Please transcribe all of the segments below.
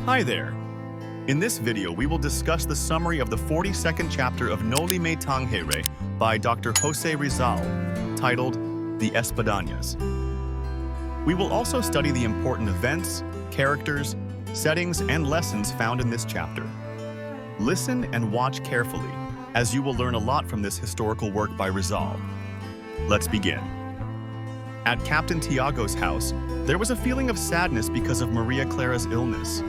Hi there! In this video, we will discuss the summary of the 42nd chapter of Noli Me Tangere by Dr. Jose Rizal, titled The Espadañas. We will also study the important events, characters, settings, and lessons found in this chapter. Listen and watch carefully, as you will learn a lot from this historical work by Rizal. Let's begin. At Captain Tiago's house, there was a feeling of sadness because of Maria Clara's illness.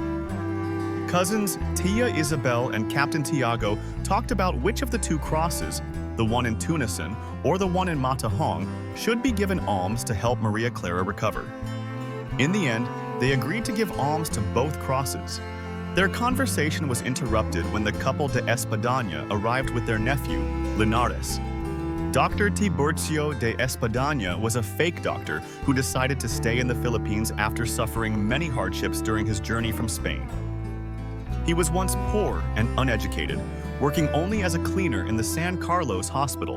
Cousins Tia Isabel and Captain Tiago talked about which of the two crosses, the one in Tunasan or the one in Matahong, should be given alms to help Maria Clara recover. In the end, they agreed to give alms to both crosses. Their conversation was interrupted when the couple de Espadaña arrived with their nephew, Linares. Dr. Tiburcio de Espadaña was a fake doctor who decided to stay in the Philippines after suffering many hardships during his journey from Spain. He was once poor and uneducated, working only as a cleaner in the San Carlos hospital.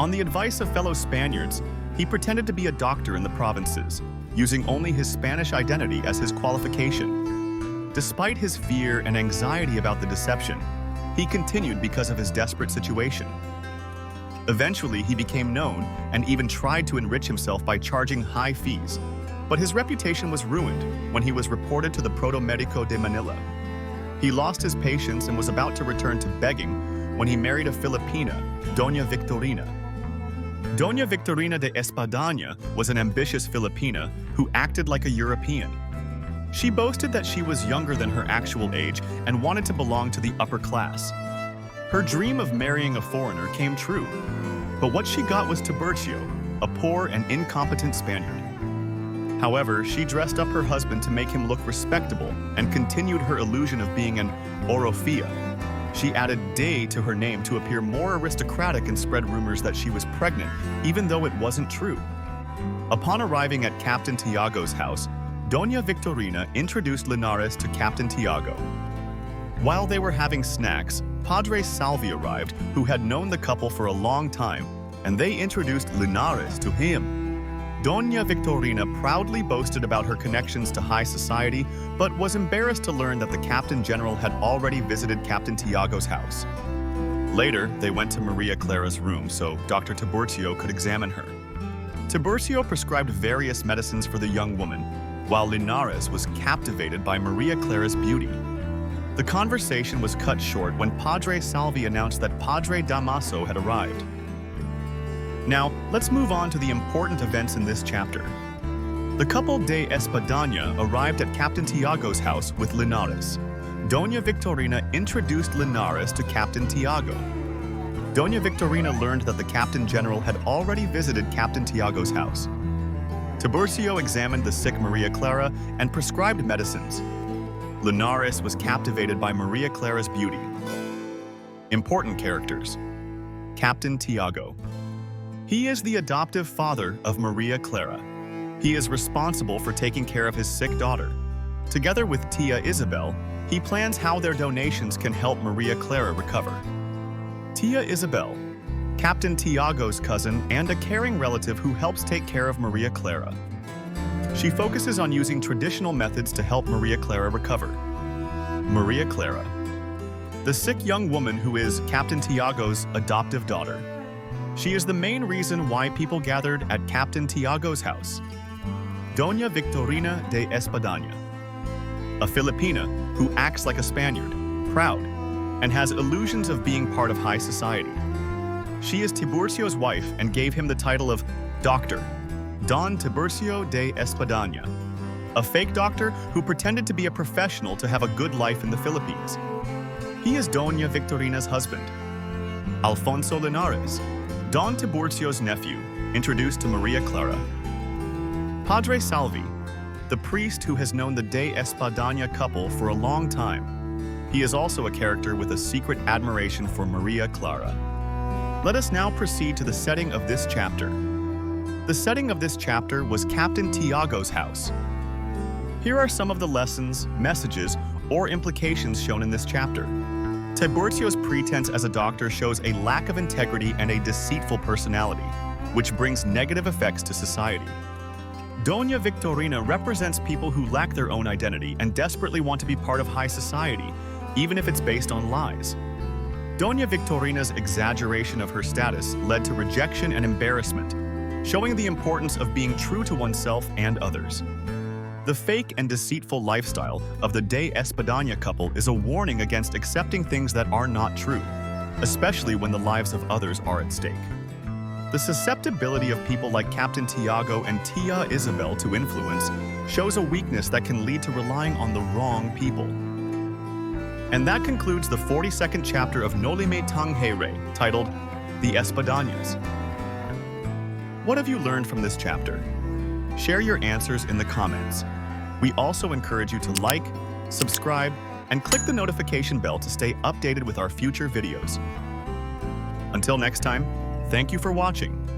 On the advice of fellow Spaniards, he pretended to be a doctor in the provinces, using only his Spanish identity as his qualification. Despite his fear and anxiety about the deception, he continued because of his desperate situation. Eventually, he became known and even tried to enrich himself by charging high fees, but his reputation was ruined when he was reported to the Protomedico de Manila. He lost his patience and was about to return to begging when he married a Filipina, Doña Victorina. Doña Victorina de Espadaña was an ambitious Filipina who acted like a European. She boasted that she was younger than her actual age and wanted to belong to the upper class. Her dream of marrying a foreigner came true, but what she got was Tiburcio, a poor and incompetent Spaniard. However, she dressed up her husband to make him look respectable and continued her illusion of being an orofia. She added de to her name to appear more aristocratic and spread rumors that she was pregnant, even though it wasn't true. Upon arriving at Captain Tiago's house, Doña Victorina introduced Linares to Captain Tiago. While they were having snacks, Padre Salvi arrived, who had known the couple for a long time, and they introduced Linares to him. Doña Victorina proudly boasted about her connections to high society, but was embarrassed to learn that the Captain General had already visited Captain Tiago's house. Later, they went to Maria Clara's room so Dr. Tiburcio could examine her. Tiburcio prescribed various medicines for the young woman, while Linares was captivated by Maria Clara's beauty. The conversation was cut short when Padre Salvi announced that Padre Damaso had arrived. Now, let's move on to the important events in this chapter. The couple de Espadaña arrived at Captain Tiago's house with Linares. Doña Victorina introduced Linares to Captain Tiago. Doña Victorina learned that the Captain General had already visited Captain Tiago's house. Tiburcio examined the sick Maria Clara and prescribed medicines. Linares was captivated by Maria Clara's beauty. Important characters. Captain Tiago. He is the adoptive father of Maria Clara. He is responsible for taking care of his sick daughter. Together with Tia Isabel, he plans how their donations can help Maria Clara recover. Tia Isabel, Captain Tiago's cousin and a caring relative who helps take care of Maria Clara. She focuses on using traditional methods to help Maria Clara recover. Maria Clara, the sick young woman who is Captain Tiago's adoptive daughter. She is the main reason why people gathered at Captain Tiago's house. Doña Victorina de Espadaña, a Filipina who acts like a Spaniard, proud, and has illusions of being part of high society. She is Tiburcio's wife and gave him the title of Doctor, Don Tiburcio de Espadaña, a fake doctor who pretended to be a professional to have a good life in the Philippines. He is Doña Victorina's husband. Alfonso Linares, Don Tiburcio's nephew, introduced to Maria Clara. Padre Salvi, the priest who has known the de Espadaña couple for a long time. He is also a character with a secret admiration for Maria Clara. Let us now proceed to the setting of this chapter. The setting of this chapter was Captain Tiago's house. Here are some of the lessons, messages, or implications shown in this chapter. Tiburcio's pretense as a doctor shows a lack of integrity and a deceitful personality, which brings negative effects to society. Doña Victorina represents people who lack their own identity and desperately want to be part of high society, even if it's based on lies. Doña Victorina's exaggeration of her status led to rejection and embarrassment, showing the importance of being true to oneself and others. The fake and deceitful lifestyle of the De Espadaña couple is a warning against accepting things that are not true, especially when the lives of others are at stake. The susceptibility of people like Captain Tiago and Tia Isabel to influence shows a weakness that can lead to relying on the wrong people. And that concludes the 42nd chapter of Noli Me Tangere, titled The Espadañas. What have you learned from this chapter? Share your answers in the comments. We also encourage you to like, subscribe, and click the notification bell to stay updated with our future videos. Until next time, thank you for watching.